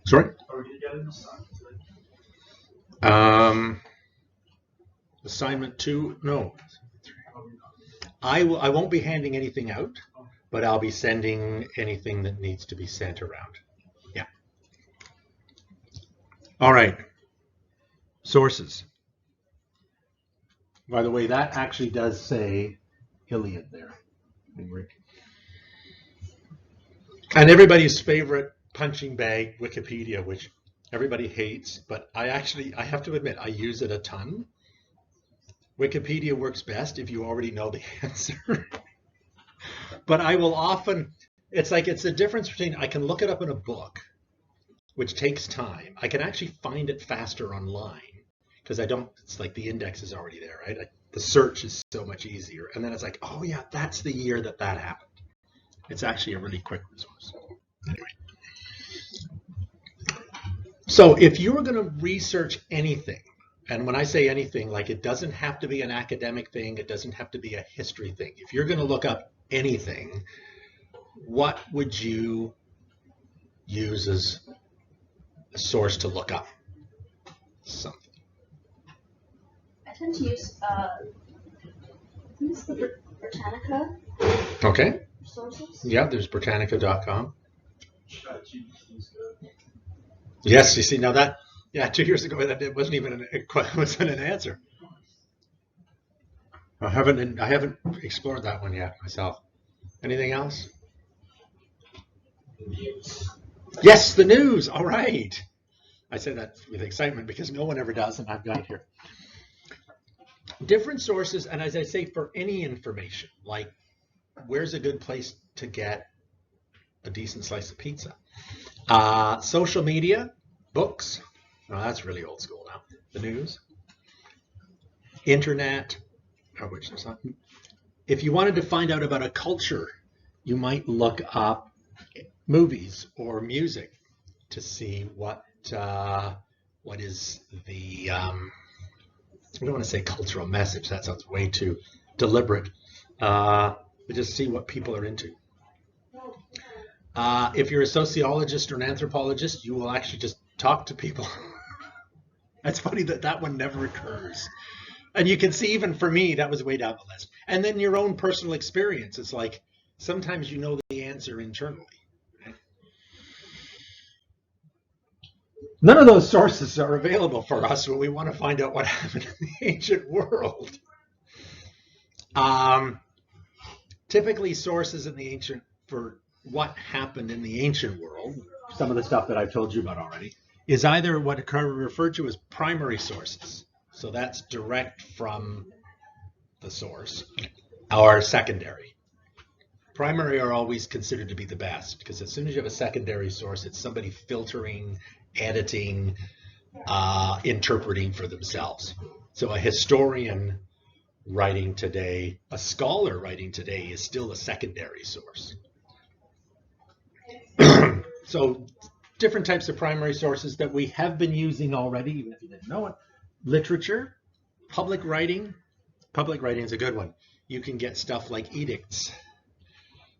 Sorry? Assignment 2, no. I won't be handing anything out, but I'll be sending anything that needs to be sent around. Yeah. All right. Sources. By the way, that actually does say Iliad there. And everybody's favorite punching bag, Wikipedia, which everybody hates, but I have to admit, I use it a ton. Wikipedia works best if you already know the answer. But I will often, it's the difference between, I can look it up in a book, which takes time. I can actually find it faster online because it's like the index is already there, right? The search is so much easier. And then it's like, oh yeah, that's the year that happened. It's actually a really quick resource. Anyway. So if you're going to research anything, and when I say anything, like it doesn't have to be an academic thing, it doesn't have to be a history thing. If you're going to look up anything, what would you use as a source to look up something? I tend to use the Britannica. Okay. Sources. Yeah, there's Britannica.com. Yes, you see, now that, 2 years ago, that wasn't even an answer. I haven't explored that one yet myself. Anything else? Yes, the news. All right. I say that with excitement because no one ever does, and I've got it here. Different sources, and as I say, for any information, like where's a good place to get a decent slice of pizza? Social media, books. Well, that's really old school now. The news, internet, which is not. If you wanted to find out about a culture, you might look up movies or music to see what is the I don't want to say cultural message. That sounds way too deliberate. But just see what people are into. If you're a sociologist or an anthropologist, you will actually just talk to people. It's funny that one never occurs. And you can see, even for me, that was way down the list. And then your own personal experience. It's like sometimes you know the answer internally. Right? None of those sources are available for us when we want to find out what happened in the ancient world. Typically, sources in the ancient for what happened in the ancient world, some of the stuff that I've told you about already, is either what are referred to as primary sources. So that's direct from the source, or secondary. Primary are always considered to be the best because as soon as you have a secondary source, it's somebody filtering, editing, interpreting for themselves. So a historian writing today, a scholar writing today is still a secondary source. So different types of primary sources that we have been using already, even if you didn't know it. Literature, public writing. Public writing is a good one. You can get stuff like edicts.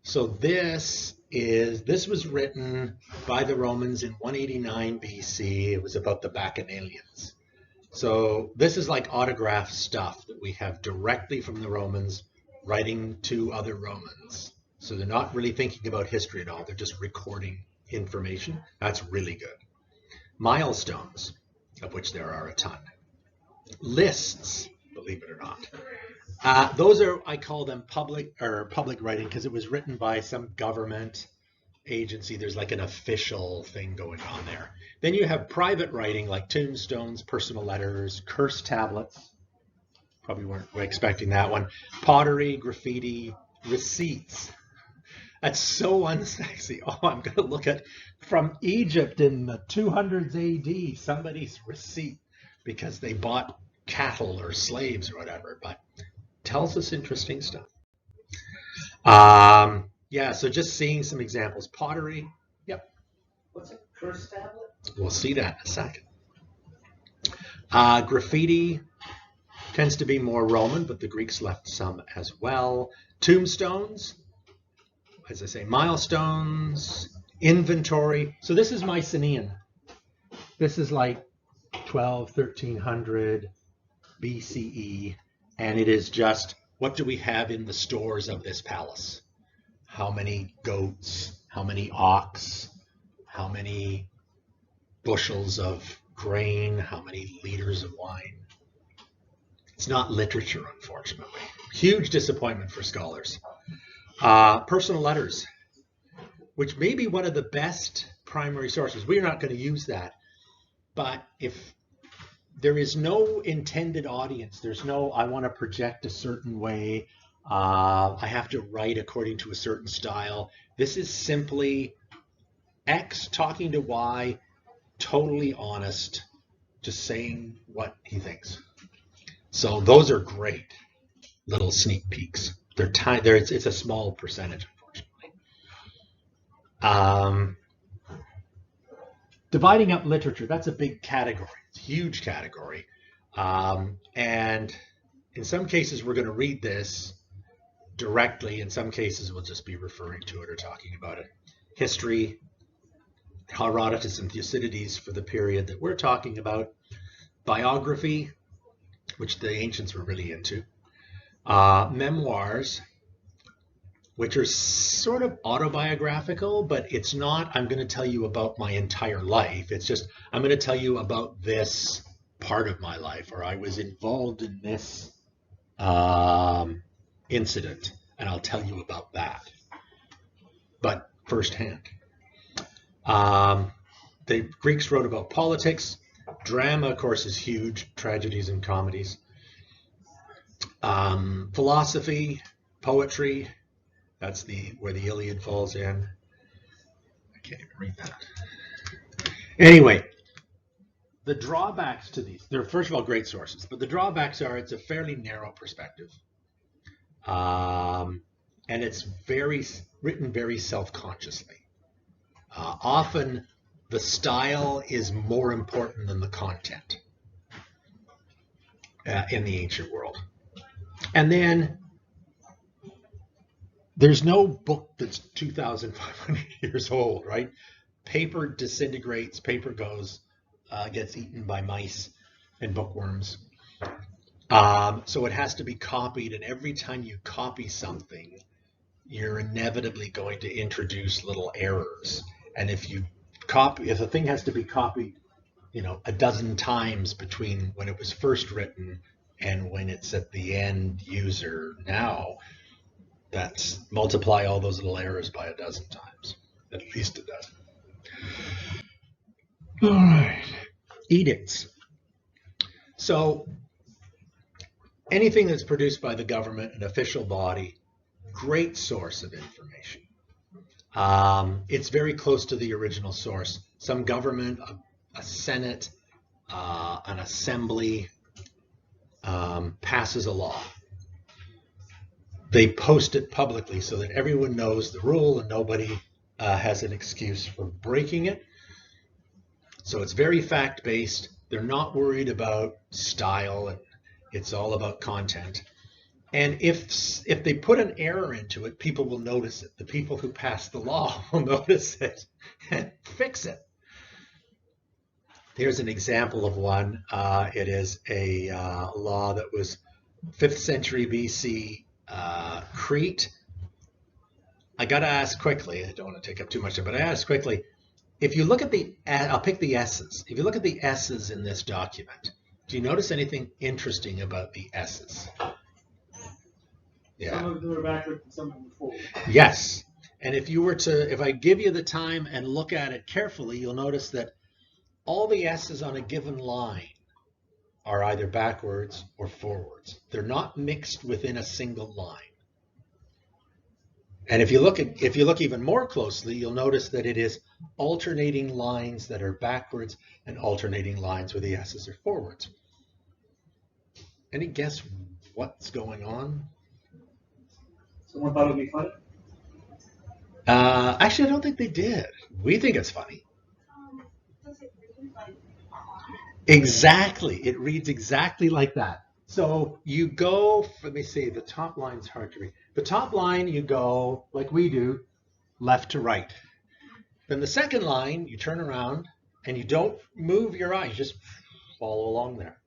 So this was written by the Romans in 189 BC. It was about the Bacchanalians. So this is like autograph stuff that we have directly from the Romans writing to other Romans. So they're not really thinking about history at all. They're just recording information. That's really good. Milestones, of which there are a ton. Lists, believe it or not. Those are, I call them public writing because it was written by some government agency. There's like an official thing going on there. Then you have private writing like tombstones, personal letters, curse tablets. Probably weren't expecting that one. Pottery, graffiti, receipts. That's so unsexy. Oh, I'm going to look at from Egypt in the 200s AD, somebody's receipt because they bought cattle or slaves or whatever, but tells us interesting stuff. Yeah, so just seeing some examples. Pottery. Yep. What's a curse tablet? We'll see that in a second. Graffiti tends to be more Roman, but the Greeks left some as well. Tombstones. As I say, milestones, inventory. So this is Mycenaean This is like 1300 BCE, and it is just, what do we have in the stores of this palace? How many goats, how many ox, how many bushels of grain, how many liters of wine? It's not literature, unfortunately. Huge disappointment for scholars. Personal letters, which may be one of the best primary sources. We're not going to use that. But if there is no intended audience, there's no, I want to project a certain way, I have to write according to a certain style. This is simply X talking to Y, totally honest, just saying what he thinks. So those are great little sneak peeks. They're tiny. It's a small percentage, unfortunately. Dividing up literature, that's a big category. It's a huge category. And in some cases, we're going to read this directly. In some cases, we'll just be referring to it or talking about it. History, Herodotus and Thucydides for the period that we're talking about. Biography, which the ancients were really into. Memoirs, which are sort of autobiographical, but it's not, I'm going to tell you about my entire life. It's just, I'm going to tell you about this part of my life, or I was involved in this incident, and I'll tell you about that, but firsthand. The Greeks wrote about politics. Drama, of course, is huge, tragedies and comedies. Philosophy, poetry, that's where the Iliad falls in. I can't even read that. Anyway, the drawbacks to these, they're first of all great sources, but the drawbacks are it's a fairly narrow perspective. And it's written very self-consciously. Often the style is more important than the content in the ancient world. And then there's no book that's 2,500 years old, right? Paper disintegrates, paper gets eaten by mice and bookworms. So it has to be copied, and every time you copy something, you're inevitably going to introduce little errors. And if a thing has to be copied, a dozen times between when it was first written and when it's at the end user now, that's multiply all those little errors by a dozen times, at least a dozen. All right, edicts. So anything that's produced by the government, an official body, great source of information. It's very close to the original source. Some government, a senate, an assembly passes a law. They post it publicly so that everyone knows the rule and nobody has an excuse for breaking it. So it's very fact-based. They're not worried about style, and it's all about content. And if they put an error into it, people will notice it. The people who pass the law will notice it and fix it. Here's an example of one. It is a law that was 5th century BC, Crete. I got to ask quickly, I don't want to take up too much of it, but I ask quickly, if you look at I'll pick the S's. If you look at the S's in this document, do you notice anything interesting about the S's? Yeah. Some of them are backward and some of them are forward. Yes. And if I give you the time and look at it carefully, you'll notice that all the S's on a given line are either backwards or forwards. They're not mixed within a single line. And if you look even more closely, you'll notice that it is alternating lines that are backwards and alternating lines where the S's are forwards. Any guess what's going on? Someone thought it would be funny? Actually, I don't think they did. We think it's funny. Does it read like Exactly. It reads exactly like that. So you go, let me see, the top line's hard to read. The top line, you go, like we do, left to right. Then the second line, you turn around and you don't move your eye, you just follow along there.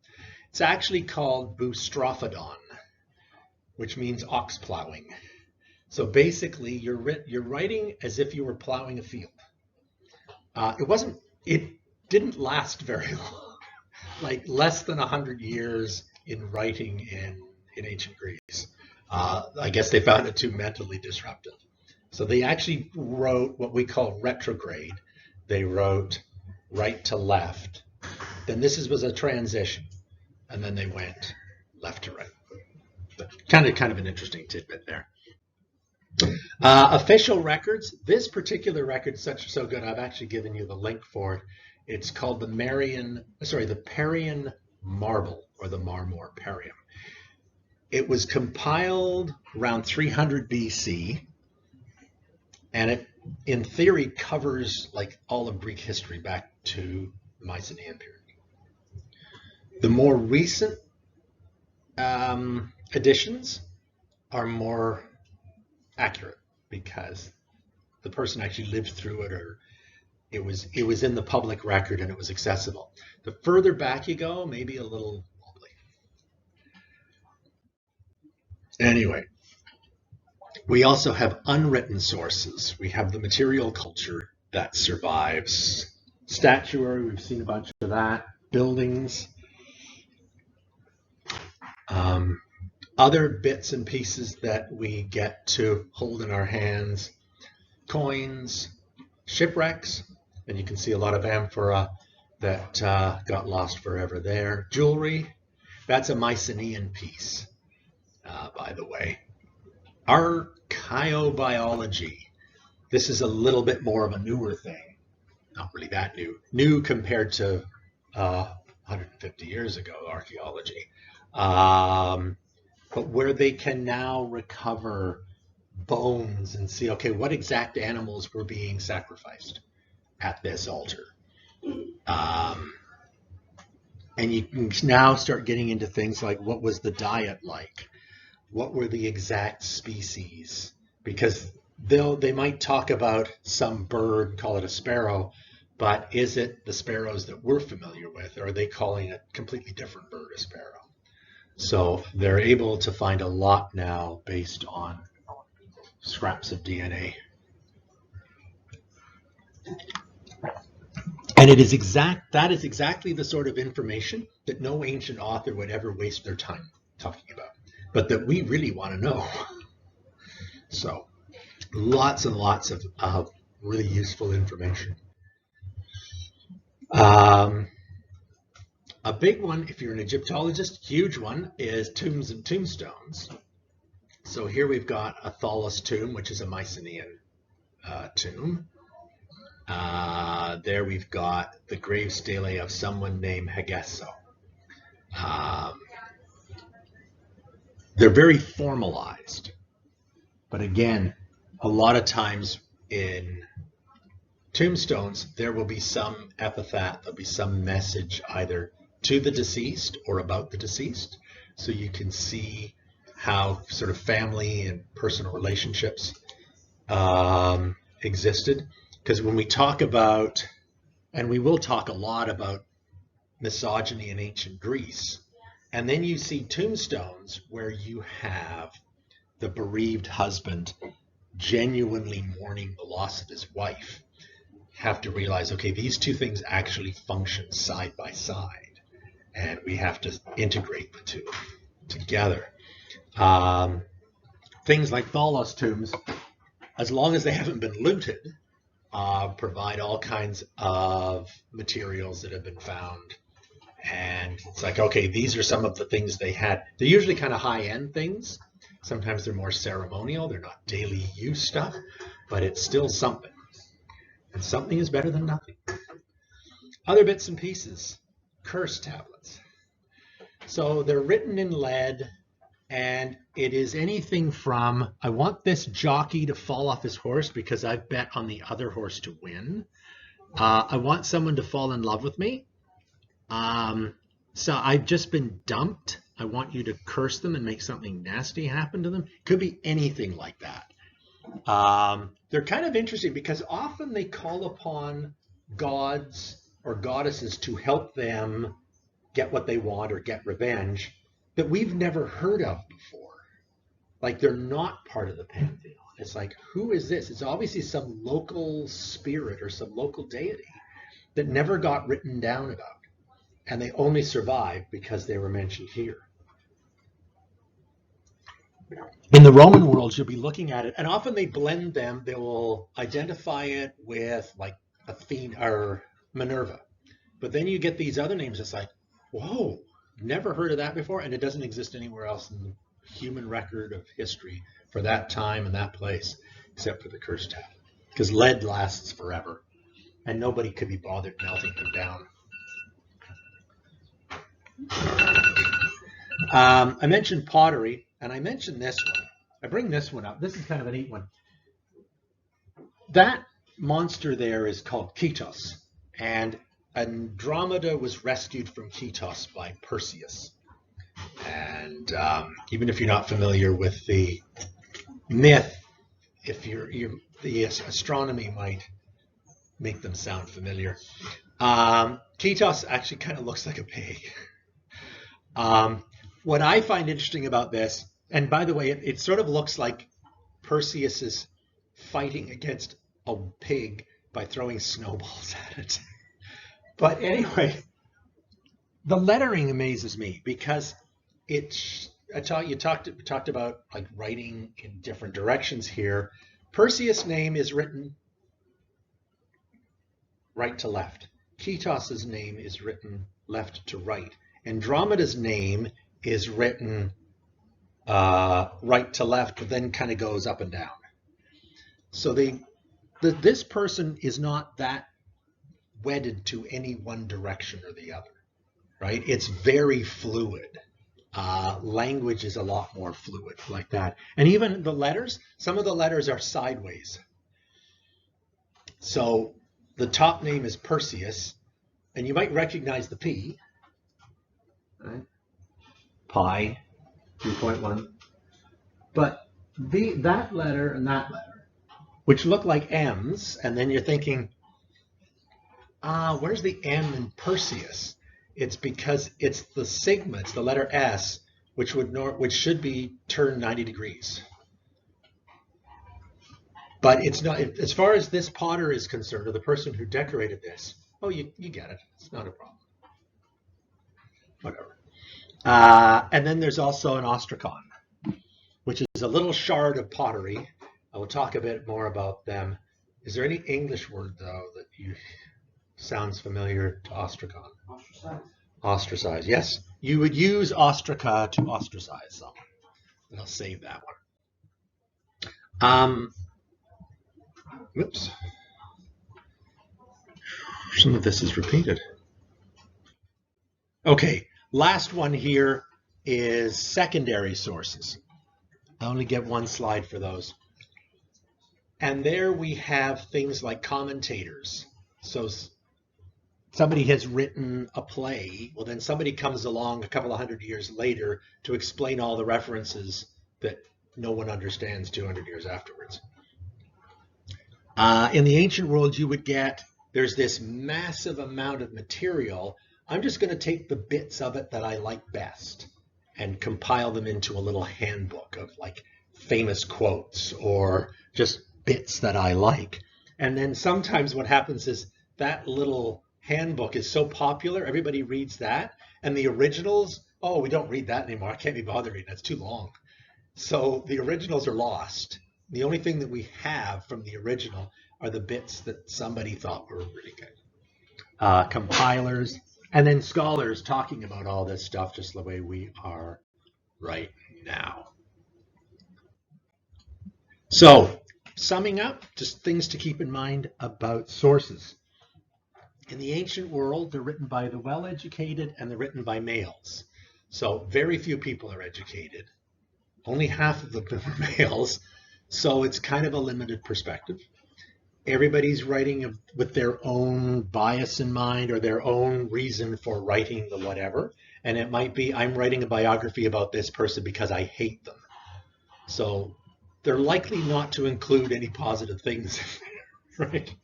It's actually called boustrophodon, which means ox plowing. So basically, you're writing as if you were plowing a field. It didn't last very long, like less than 100 years in writing in ancient Greece. I guess they found it too mentally disruptive. So they actually wrote what we call retrograde. They wrote right to left. Then this was a transition, and then they went left to right. But kind of an interesting tidbit there. Official records. This particular record is so good. I've actually given you the link for it. It's called the Parian Marble, or the Marmor Parium. It was compiled around 300 BC, and it, in theory, covers like all of Greek history back to the Mycenaean period. The more recent editions are more accurate because the person actually lived through it, or it was in the public record and it was accessible. The further back you go, maybe a little wobbly. Anyway, we also have unwritten sources. We have the material culture that survives. Statuary, we've seen a bunch of that. Buildings. Other bits and pieces that we get to hold in our hands. Coins, shipwrecks, and you can see a lot of amphora that got lost forever there. Jewelry, that's a Mycenaean piece, by the way. Archaeobiology, this is a little bit more of a newer thing. Not really that new. New compared to 150 years ago, archaeology. But where they can now recover bones and see, okay, what exact animals were being sacrificed at this altar. And you can now start getting into things like, what was the diet like? What were the exact species? Because they might talk about some bird, call it a sparrow, but is it the sparrows that we're familiar with, or are they calling a completely different bird a sparrow? So they're able to find a lot now based on scraps of DNA. And that is exactly the sort of information that no ancient author would ever waste their time talking about, but that we really want to know. So lots and lots of really useful information. A big one, if you're an Egyptologist, huge one, is tombs and tombstones. So here we've got a Thalos tomb, which is a Mycenaean tomb. There we've got the grave stele of someone named Hegesso. They're very formalized. But again, a lot of times in tombstones, there will be some epithet, there'll be some message either to the deceased or about the deceased. So you can see how sort of family and personal relationships existed. Because when we talk about, and we will talk a lot about misogyny in ancient Greece, and then you see tombstones where you have the bereaved husband genuinely mourning the loss of his wife, have to realize, okay, these two things actually function side by side, and we have to integrate the two together. Things like Thalos tombs, as long as they haven't been looted, provide all kinds of materials that have been found. And it's like, okay, these are some of the things they had. They're usually kind of high-end things. Sometimes they're more ceremonial. They're not daily use stuff, but it's still something. And something is better than nothing. Other bits and pieces, curse tablets. So they're written in lead, and it is anything from, I want this jockey to fall off his horse because I've bet on the other horse to win. I want someone to fall in love with me. So I've just been dumped. I want you to curse them and make something nasty happen to them. Could be anything like that. They're kind of interesting because often they call upon gods or goddesses to help them get what they want or get revenge that we've never heard of before. Like they're not part of the pantheon. It's like, who is this? It's obviously some local spirit or some local deity that never got written down about. And they only survived because they were mentioned here. In the Roman world, you'll be looking at it, and often they blend them. They will identify it with like Athena or Minerva. But then you get these other names. It's like, whoa, never heard of that before, and it doesn't exist anywhere else in the human record of history for that time and that place, except for the cursed tab. Because lead lasts forever, and nobody could be bothered melting them down. I mentioned pottery, and I mentioned this one. I bring this one up. This is kind of a neat one. That monster there is called Ketos, and Andromeda was rescued from Ketos by Perseus. And even if you're not familiar with the myth, if the astronomy might make them sound familiar. Ketos actually kind of looks like a pig. What I find interesting about this, and by the way, it sort of looks like Perseus is fighting against a pig by throwing snowballs at it. But anyway, the lettering amazes me because you talked about like writing in different directions here. Perseus' name is written right to left. Ketos' name is written left to right. Andromeda's name is written right to left, but then kind of goes up and down. So this person is not that wedded to any one direction or the other, right? It's very fluid. Language is a lot more fluid like that. And even the letters, some of the letters are sideways. So the top name is Perseus, and you might recognize the P, right? Pi, 3.1. But that letter and that letter, which look like M's, and then you're thinking, where's the M in Perseus? It's because it's the sigma, it's the letter S, which should be turned 90 degrees. But it's not, as far as this potter is concerned, or the person who decorated this, oh, you get it. It's not a problem. Whatever. And then there's also an ostracon, which is a little shard of pottery. I will talk a bit more about them. Is there any English word, though, that sounds familiar to ostracon? Ostracize. Ostracize, yes. You would use ostraca to ostracize someone. And I'll save that one. Whoops. Some of this is repeated. Okay, last one here is secondary sources. I only get one slide for those. And there we have things like commentators. So somebody has written a play, well then somebody comes along a couple of hundred years later to explain all the references that no one understands 200 years afterwards. In the ancient world, you would get, there's this massive amount of material. I'm just going to take the bits of it that I like best and compile them into a little handbook of like famous quotes or just bits that I like. And then sometimes what happens is that little handbook is so popular, everybody reads that, and the originals, oh, we don't read that anymore. I can't be bothered reading, that's too long. So the originals are lost. The only thing that we have from the original are the bits that somebody thought were really good. Compilers, and then scholars talking about all this stuff just the way we are right now. So, summing up, just things to keep in mind about sources. In the ancient world, they're written by the well-educated and they're written by males. So very few people are educated. Only half of them are males. So it's kind of a limited perspective. Everybody's writing with their own bias in mind or their own reason for writing the whatever. And it might be, I'm writing a biography about this person because I hate them. So they're likely not to include any positive things in there, right?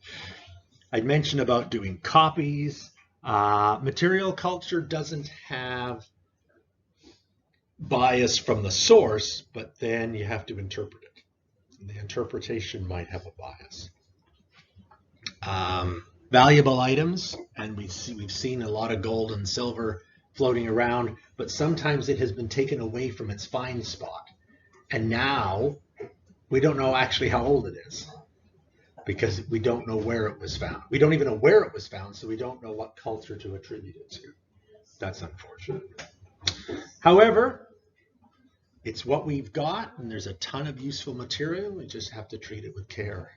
I mentioned about doing copies. Material culture doesn't have bias from the source, but then you have to interpret it. And the interpretation might have a bias. Valuable items, and we've seen a lot of gold and silver floating around, but sometimes it has been taken away from its fine spot. And now we don't know actually how old it is because we don't know where it was found. We don't even know where it was found, so we don't know what culture to attribute it to. That's unfortunate. However, it's what we've got, and there's a ton of useful material. We just have to treat it with care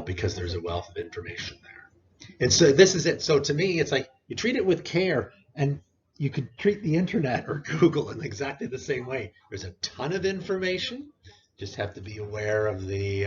because there's a wealth of information there. And so this is it. So to me, it's like you treat it with care, and you could treat the internet or Google in exactly the same way. There's a ton of information. Just have to be aware of the